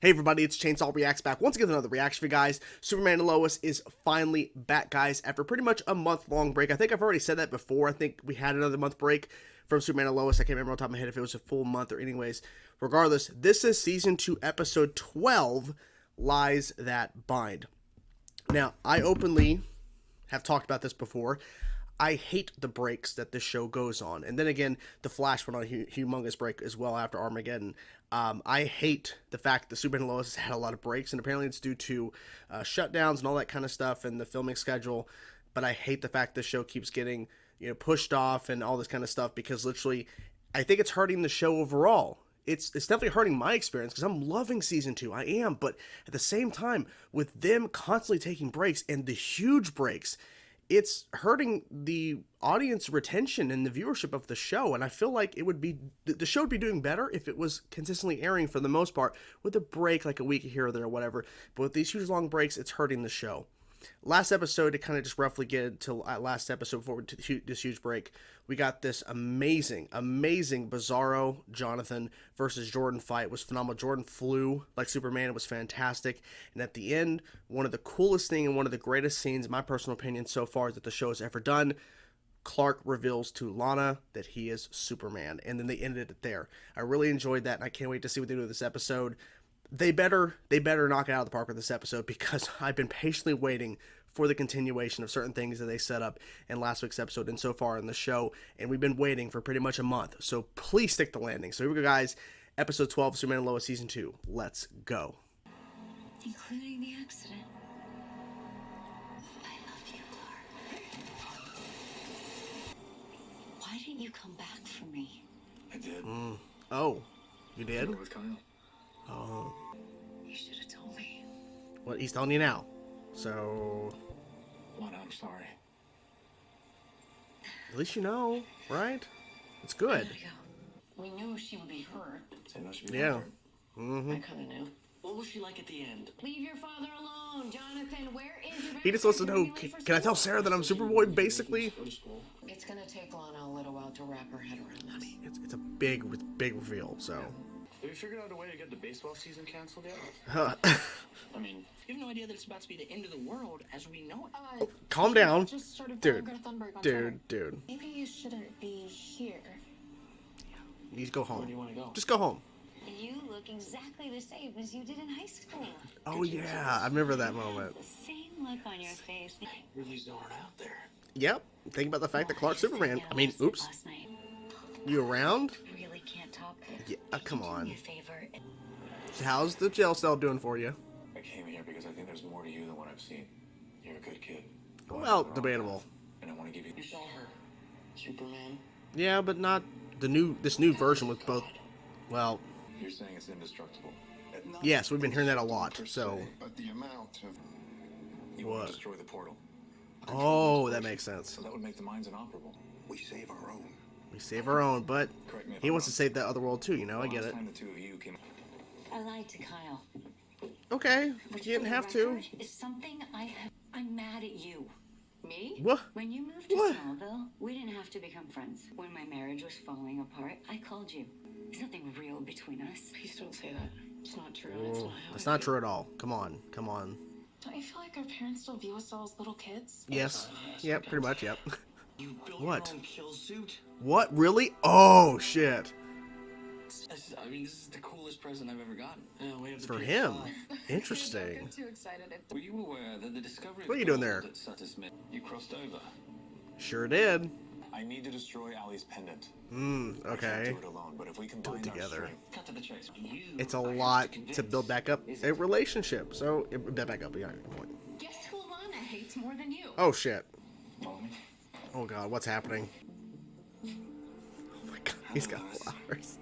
Hey everybody, it's Chainsaw Reacts back once again with another reaction for you guys. Superman and Lois is finally back, guys, after pretty much a month-long break. I think I've already said that before. I think we had another month break from Superman and Lois. I can't remember on top of my head if it was a full month or anyways. Regardless, this is Season 2, Episode 12, Lies That Bind. Now, I openly have talked about this before. I hate the breaks that this show goes on. And then again, The Flash went on a humongous break as well after Armageddon. I hate the fact that Superman and Lois has had a lot of breaks, and apparently it's due to shutdowns and all that kind of stuff and the filming schedule. But I hate the fact the show keeps getting, pushed off and all this kind of stuff, because literally, I think it's hurting the show overall. It's definitely hurting my experience because I'm loving Season 2. I am. But at the same time, with them constantly taking breaks and the huge breaks, it's hurting the audience retention and the viewership of the show. And I feel like the show would be doing better if it was consistently airing for the most part, with a break like a week here or there or whatever. But with these huge long breaks, it's hurting the show. Last episode, to kind of just roughly get to last episode before we to this huge break, we got this amazing Bizarro Jonathan versus Jordan fight. It was phenomenal. Jordan flew like Superman. It was fantastic. And at the end, one of the coolest thing and one of the greatest scenes, in my personal opinion, so far that the show has ever done, Clark reveals to Lana that he is Superman. And then they ended it there. I really enjoyed that, and I can't wait to see what they do with this episode. They better knock it out of the park with this episode, because I've been patiently waiting for the continuation of certain things that they set up in last week's episode and so far in the show, and we've been waiting for pretty much a month. So please stick the landing. So here we go, guys. Episode 12, Superman and Lois Season 2. Let's go. Including the accident. I love you, Clark. Why didn't you come back for me? I did. Oh, you did? With Kyle. Oh. You should have told me. Well, he's telling you now. So, Lana, I'm sorry. at least you know, right? It's good. We knew she would be hurt. Say no, she'd be Yeah. hurt. I kind of knew. What was she like at the end? Leave your father alone, Jonathan. Where is your He just wants to know, can I tell Sarah that I'm Superboy, basically? Go to school. It's gonna take Lana a little while to wrap her head around this. It's a big reveal, so. Have you figured out a way to get the baseball season canceled yet? I mean, you have no idea that it's about to be the end of the world as we know it. Calm down. Just started Dude. Greta Thunberg on Twitter. Dude. Maybe you shouldn't be here. You need to go home. Where do you want to go? Just go home. You look exactly the same as you did in high school. Oh yeah, I remember that moment. The same look on your face. Really zoned out there. Yep. Think about the fact that Clark's Superman. I mean, oops. Last night. You around? I really can't talk. Yeah, come on. Do me a favor. How's the jail cell doing for you? I came here because I think there's more to you than what I've seen. You're a good kid. Well, debatable. And I want to give you. You saw her, Superman. Yeah, but not this new version with both. Well, You're saying it's indestructible. yes, we've been hearing that a lot. So, But the amount of You What? want to destroy the portal. oh, that makes sense. So that would make the mines inoperable. we save our own. We save our own, but Correct me if he I'm wants to wrong. save that other world too. I get Last it. time the two of you came. I lied to Kyle. Okay, you Which, didn't for have the to. record, is something I'm mad at you. Me? What? When you moved to What? Smallville, we didn't have to become friends. When my marriage was falling apart, I called you. There's nothing real between us. Please don't say that. It's not true. It's not how That's I not feel. true at all. Come on. Don't you feel like our parents still view us all as little kids? Yes. Yep. Pretty much. Yep. You built What? your own kill suit? What? Really? Oh shit. I mean, this is the coolest present I've ever gotten. Yeah, we have the For PS5. him. Don't Interesting. get too excited. Were you aware that the discovery What are of you doing gold there? at Sutter Smith, you crossed over? Sure did. I need to destroy Ali's pendant. I can't Okay. do it alone, but if we combine our together. strength- Cut to the chase. You It's a are lot convinced. to build back up Is a it? relationship. So build back up. Yeah. Good point. Guess who Lana hates more than you? Oh shit. Follow me? Oh god. What's happening? Oh my god. He's got Lois. flowers.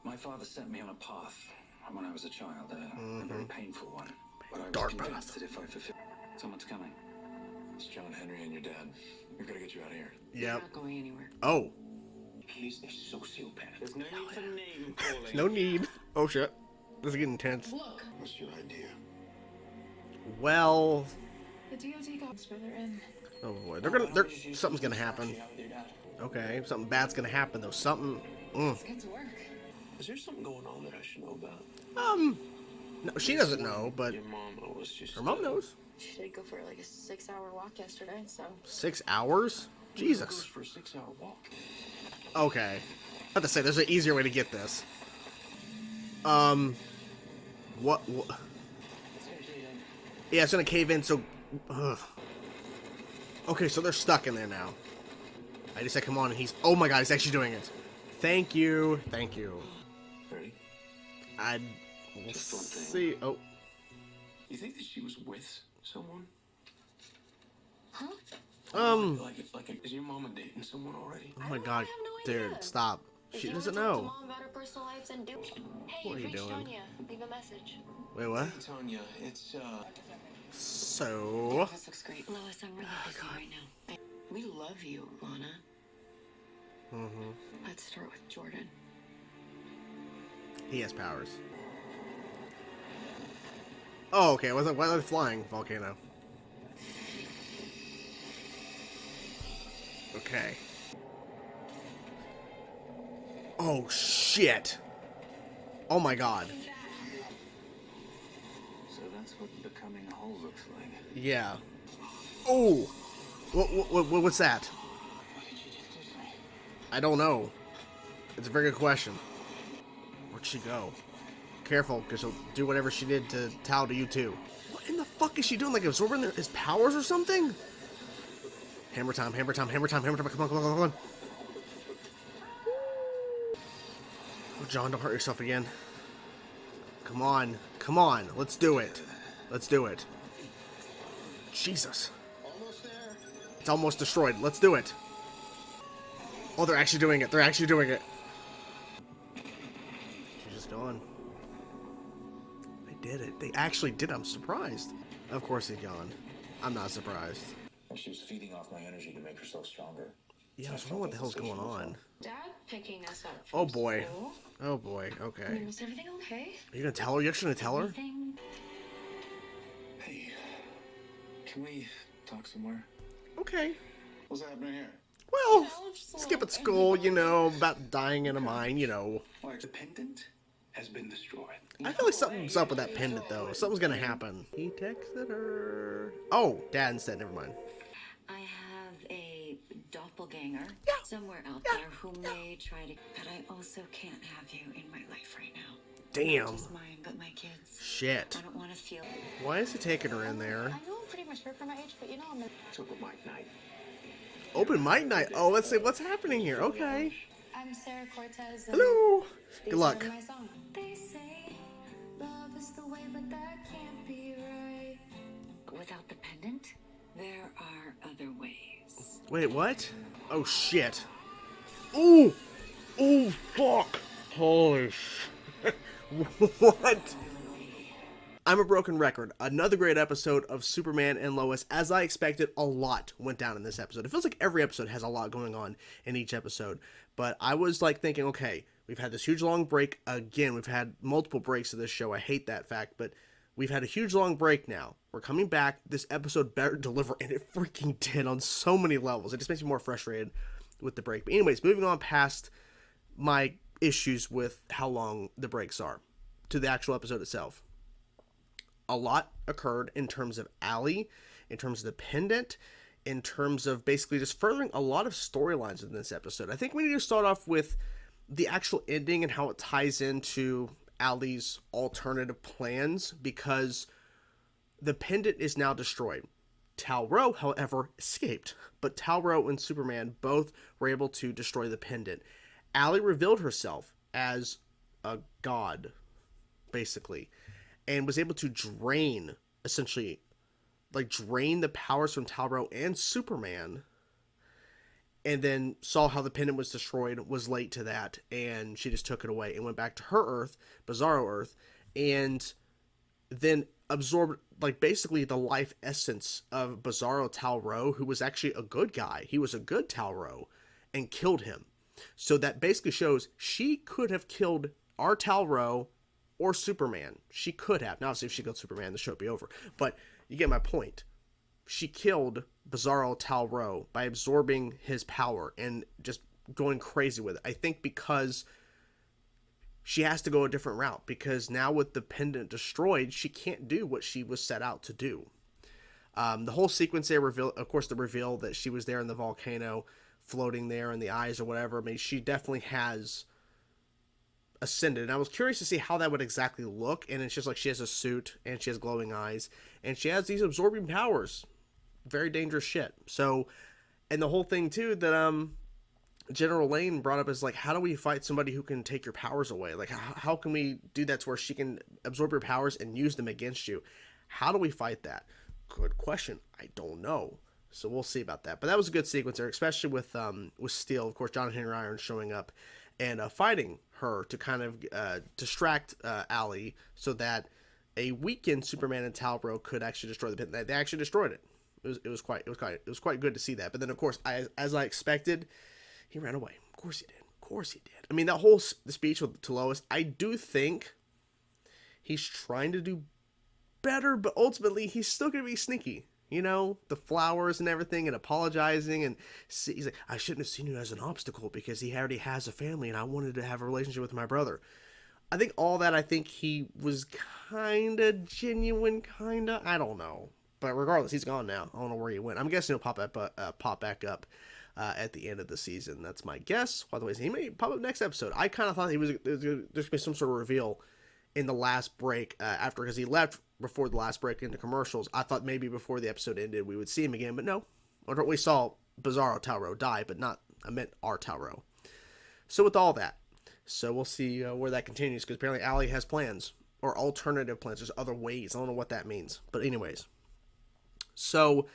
My father set me on a path when I was a child, a very painful one. But I was Dark convinced path. that if I fulfill, someone's coming. It's John Henry and your dad. We've got to get you out of here. You're Yep. not going anywhere. Oh. He's a sociopath. There's no need for name calling. No need. Oh shit. This is getting intense. Look, What's your idea? Well. the DOD got us further in. Oh boy. Something's gonna happen. Okay. Something bad's gonna happen though. Something. Let's get to work. Is there something going on that I should know about? No, she doesn't know, but Your mom was just. her mom knows. She did go for like a 6-hour walk yesterday, so. 6 hours? Goes Jesus. for a 6-hour walk. Okay. I have to say, there's an easier way to get this. What? Yeah, it's gonna cave in, so... Ugh. Okay, so they're stuck in there now. I just said, come on, and he's... Oh my god, he's actually doing it. Thank you. Thank you. Ready? I'd... Just one thing. see... Oh. You think that she was with someone? Huh? Is your mama dating someone already? Oh my god. no Dude, idea. stop. If She you doesn't wanna talk to know. Mom about her personal lives and do. Hey, What are you reached doing? Tanya. Leave a message. Wait, what? Hey, Tanya, it's So... This looks great. Lois, I'm really busy right now. We love you, Lana. Mm-hmm. Let's start with Jordan. He has powers. Oh, okay. Why are they flying? Volcano. Okay. Oh, shit. Oh, my God. So that's what becoming whole looks like. Yeah. Oh! What's that? I don't know. It's a very good question. Where'd she go? Careful, because she'll do whatever she did to Tao to you too. What in the fuck is she doing? Like absorbing his powers or something? Hammer time, hammer time, hammer time, hammer time. Come on, come on, come on. Oh, John, don't hurt yourself again. Come on. Come on. Let's do it. Let's do it. Jesus. Almost there. It's almost destroyed. Let's do it. Oh, they're actually doing it. They're actually doing it. She's just gone. They did it. They actually did it. I'm surprised. Of course he's gone. I'm not surprised. And she was feeding off my energy to make herself stronger. Yeah, I was wondering what the hell's going on. Dad picking us up. Oh From boy. school. Oh boy. Okay. Was everything okay? Are you gonna tell her? You're actually gonna tell her? Anything? Hey, can we talk somewhere? Okay. What's happening here? Well, No, just a skip little at school, you know, about dying in a mine, you know. Like the pendant has been destroyed. I feel like something's up with that pendant, though. Something's gonna happen. He texted her. Oh, Dad instead. Never mind. I have a doppelganger somewhere out there who may try to. But I also can't have you in my life right now. Damn. Not just mine, but my kids. Shit. I don't want to feel. Why is he taking her in there? I know I'm pretty mature for my age, but you know I'm a... It's open mic night. Open mic night. Oh, let's see what's happening here. Okay. I'm Sarah Cortez. and Hello. these Good luck. are my song. They say love is the way, but that can't be right. Without the pendant, there are other ways. Wait, what? Oh shit. Ooh. Ooh, fuck. Holy shit. What? I'm a broken record. Another great episode of Superman and Lois. As I expected, a lot went down in this episode. It feels like every episode has a lot going on in each episode. But I was like thinking, okay, we've had this huge long break. Again, we've had multiple breaks of this show. I hate that fact, but we've had a huge long break now. We're coming back. This episode better deliver, and it freaking did on so many levels. It just makes me more frustrated with the break. But anyways, moving on past my issues with how long the breaks are to the actual episode itself. A lot occurred in terms of Allie, in terms of the pendant, in terms of basically just furthering a lot of storylines in this episode. I think we need to start off with the actual ending and how it ties into Allie's alternative plans, because the pendant is now destroyed. Tal-Rho, however, escaped, but Tal-Rho and Superman both were able to destroy the pendant. Allie revealed herself as a god, basically, and was able to drain, essentially, drain the powers from Tal-Rho and Superman, and then saw how the pendant was destroyed, was late to that, and she just took it away and went back to her Earth, Bizarro Earth, and then absorbed, basically the life essence of Bizarro Tal-Rho, who was actually a good guy. He was a good Tal-Rho, and killed him. So that basically shows she could have killed our Tal-Rho or Superman. She could have. Now, obviously, if she killed Superman, the show would be over. But you get my point. She killed Bizarro Tal-Rho by absorbing his power and just going crazy with it. I think because she has to go a different route, because now with the pendant destroyed, she can't do what she was set out to do. The whole sequence there, of course, the reveal that she was there in the volcano, floating there in the eyes or whatever. I mean, she definitely has ascended, and I was curious to see how that would exactly look. And it's just like she has a suit, and she has glowing eyes, and she has these absorbing powers. Very dangerous shit. So, and the whole thing too that General Lane brought up is like, how do we fight somebody who can take your powers away? Like, how can we do that to where she can absorb your powers and use them against you? How do we fight that? Good question. I don't know. So we'll see about that. But that was a good sequence there, especially with Steel, of course, John Henry Irons showing up and fighting her to kind of distract Allie, so that a weakened Superman and Talbro could actually destroy the pit. They actually destroyed it. It was quite good to see that. But then, of course, as I expected, he ran away. Of course he did. Of course he did. I mean, that whole speech to Lois, I do think he's trying to do better, but ultimately he's still going to be sneaky. You know, the flowers and everything, and apologizing, and he's like, I shouldn't have seen you as an obstacle because he already has a family and I wanted to have a relationship with my brother. I think all that, I think he was kind of genuine, I don't know. But regardless, he's gone now. I don't know where he went. I'm guessing he'll pop back up at the end of the season. That's my guess. By the way, he may pop up next episode. I kind of thought there's going to be some sort of reveal in the last break because he left before the last break into commercials. I thought maybe before the episode ended we would see him again, but no. We saw Bizarro Talro die, but I meant our Talro. So with all that, so we'll see where that continues, because apparently Allie has plans, or alternative plans. There's other ways. I don't know what that means. But anyways. So,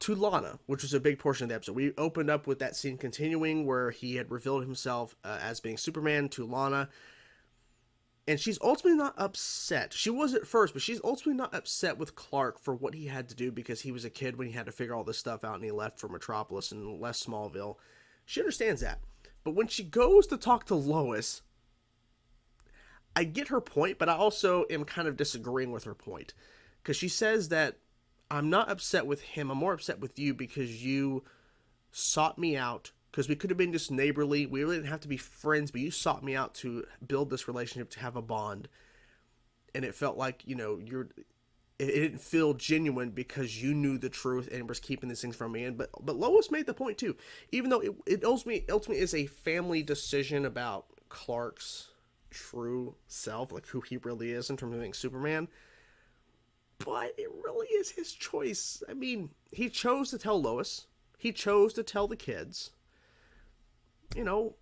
to Lana, which was a big portion of the episode. We opened up with that scene continuing where he had revealed himself as being Superman to Lana. And she's ultimately not upset. She was at first, but she's ultimately not upset with Clark for what he had to do, because he was a kid when he had to figure all this stuff out and he left for Metropolis and left Smallville. She understands that. But when she goes to talk to Lois, I get her point, but I also am kind of disagreeing with her point. Because she says that I'm not upset with him, I'm more upset with you because you sought me out, because we could have been just neighborly, we really didn't have to be friends, but you sought me out to build this relationship, to have a bond, and it felt like, you know, it didn't feel genuine because you knew the truth and was keeping these things from me. But Lois made the point too, even though it ultimately is a family decision about Clark's true self, like who he really is in terms of being Superman. But it really is his choice. I mean, he chose to tell Lois. He chose to tell the kids. You know,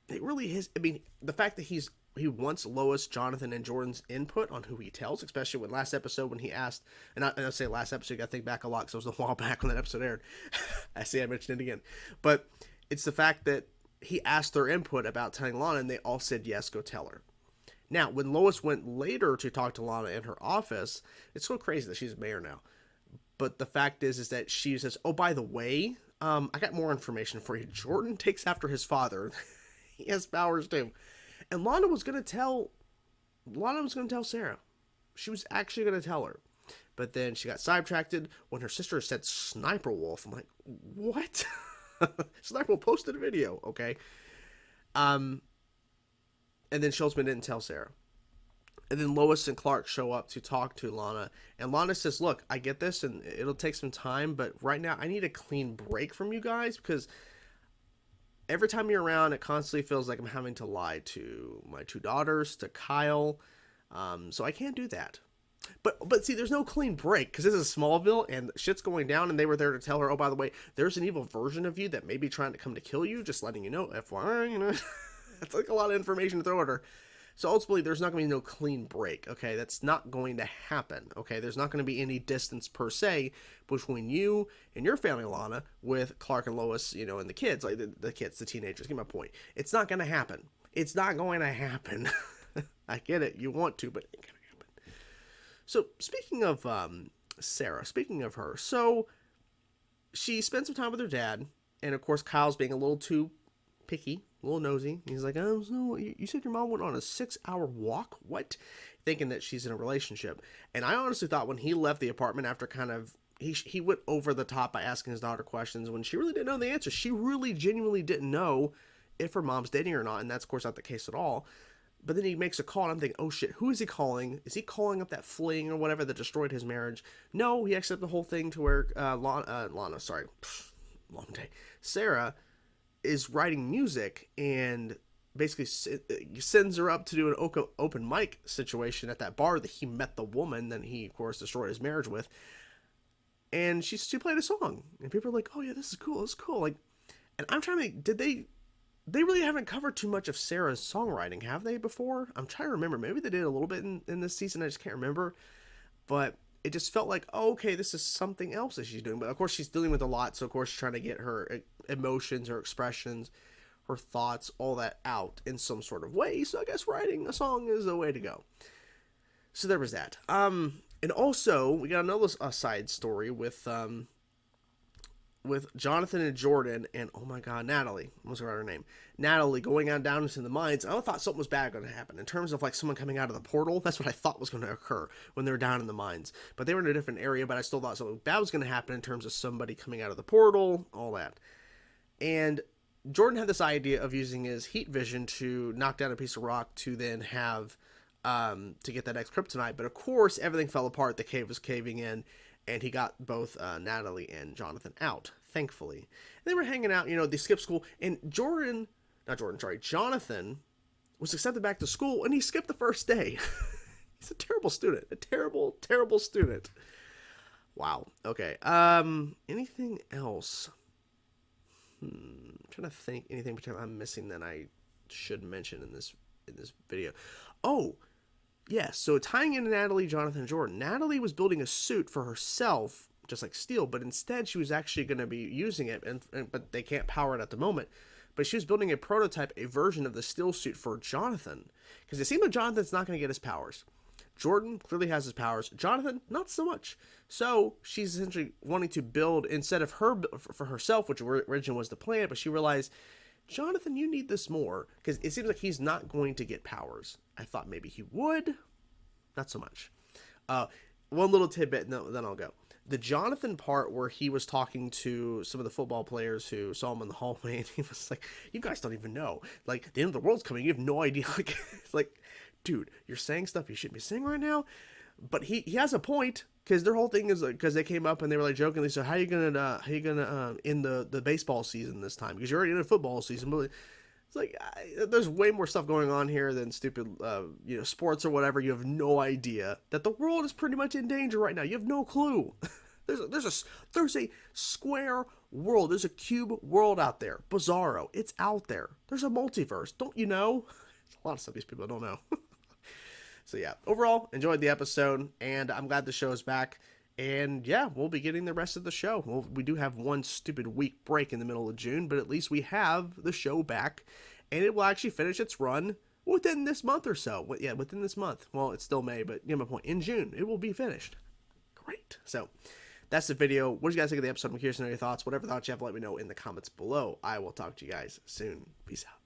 it really is. I mean, the fact that he wants Lois, Jonathan, and Jordan's input on who he tells, especially when last episode when he asked, and I say last episode, you got to think back a lot because it was a while back when that episode aired. I mentioned it again. But it's the fact that he asked their input about telling Lana, and they all said, yes, go tell her. Now, when Lois went later to talk to Lana in her office, it's so crazy that she's mayor now. But the fact is that she says, oh, by the way, I got more information for you. Jordan takes after his father. He has powers too. And Lana was going to tell Sarah. She was actually going to tell her. But then she got sidetracked when her sister said Sniper Wolf. I'm like, what? Sniper Wolf posted a video, okay? And then Schultzman didn't tell Sarah. And then Lois and Clark show up to talk to Lana. And Lana says, look, I get this and it'll take some time, but right now I need a clean break from you guys, because every time you're around, it constantly feels like I'm having to lie to my two daughters, to Kyle. So I can't do that. But see, there's no clean break, because this is Smallville and shit's going down, and they were there to tell her, oh, by the way, there's an evil version of you that may be trying to come to kill you, just letting you know, FYI, you know. It's like a lot of information to throw at her. So ultimately, there's not going to be no clean break, okay? That's not going to happen, okay? There's not going to be any distance per se between you and your family, Lana, with Clark and Lois, you know, and the kids, like the kids, the teenagers. Get my point. It's not going to happen. It's not going to happen. I get it. You want to, but it ain't going to happen. So speaking of Sarah, speaking of her, so she spent some time with her dad, and of course, Kyle's being a little too picky, a little nosy. He's like, oh, so you said your mom went on a 6-hour walk? What? Thinking that she's in a relationship. And I honestly thought when he left the apartment after kind of, he went over the top by asking his daughter questions when she really didn't know the answer. She really genuinely didn't know if her mom's dating or not. And that's, of course, not the case at all. But then he makes a call, and I'm thinking, oh shit, who is he calling? Is he calling up that fling or whatever that destroyed his marriage? No, he accepted the whole thing to where Sarah is writing music and basically sends her up to do an open mic situation at that bar that he met the woman that he, of course, destroyed his marriage with. And she played a song, and people are like, oh yeah, this is cool, like, and I'm trying to think, did they really haven't covered too much of Sarah's songwriting, have they, before? I'm trying to remember. Maybe they did a little bit in this season. I just can't remember. But it just felt like, oh, okay, this is something else that she's doing. But, of course, she's dealing with a lot. So, of course, she's trying to get her emotions, her expressions, her thoughts, all that out in some sort of way. So, I guess writing a song is a way to go. So, there was that. And also, we got another side story with Jonathan and Jordan and, oh my god, Natalie. I almost forgot her name. Natalie going on down into the mines. I thought something was bad going to happen. In terms of, like, someone coming out of the portal, that's what I thought was going to occur when they were down in the mines. But they were in a different area, but I still thought something bad was going to happen in terms of somebody coming out of the portal, all that. And Jordan had this idea of using his heat vision to knock down a piece of rock to then have, to get that next kryptonite. But, of course, everything fell apart. The cave was caving in. And he got both Natalie and Jonathan out, thankfully. And they were hanging out, they skipped school. And Jonathan was accepted back to school, and he skipped the first day. He's a terrible student. A terrible, terrible student. Wow. Okay. Anything else? I'm trying to think anything I'm missing that I should mention in this video. Oh, yes, so tying into Natalie, Jonathan, and Jordan. Natalie was building a suit for herself, just like Steel, but instead she was actually going to be using it, but they can't power it at the moment. But she was building a prototype, a version of the Steel suit for Jonathan. Because it seems like Jonathan's not going to get his powers. Jordan clearly has his powers. Jonathan, not so much. So she's essentially wanting to build, instead of her for herself, which originally was the plan, but she realized, Jonathan, you need this more, because it seems like he's not going to get powers. I thought maybe he would. Not so much. One little tidbit, and then I'll go. The Jonathan part where he was talking to some of the football players who saw him in the hallway, and he was like, you guys don't even know. Like, the end of the world's coming. You have no idea. Like, it's like, dude, you're saying stuff you shouldn't be saying right now. But he has a point, because their whole thing is, because they came up and they were like jokingly, so how you gonna end the baseball season this time? Because you're already in a football season. But it's like, there's way more stuff going on here than stupid, sports or whatever. You have no idea that the world is pretty much in danger right now. You have no clue. There's a square world. There's a cube world out there. Bizarro. It's out there. There's a multiverse. Don't you know? There's a lot of stuff these people don't know. So yeah, overall, enjoyed the episode, and I'm glad the show is back. And yeah, we'll be getting the rest of the show. We do have one stupid week break in the middle of June, but at least we have the show back, and it will actually finish its run within this month or so. Yeah, within this month. Well, it's still May, but you know my point. In June, it will be finished. Great. So that's the video. What did you guys think of the episode? I'm curious to know your thoughts. Whatever thoughts you have, let me know in the comments below. I will talk to you guys soon. Peace out.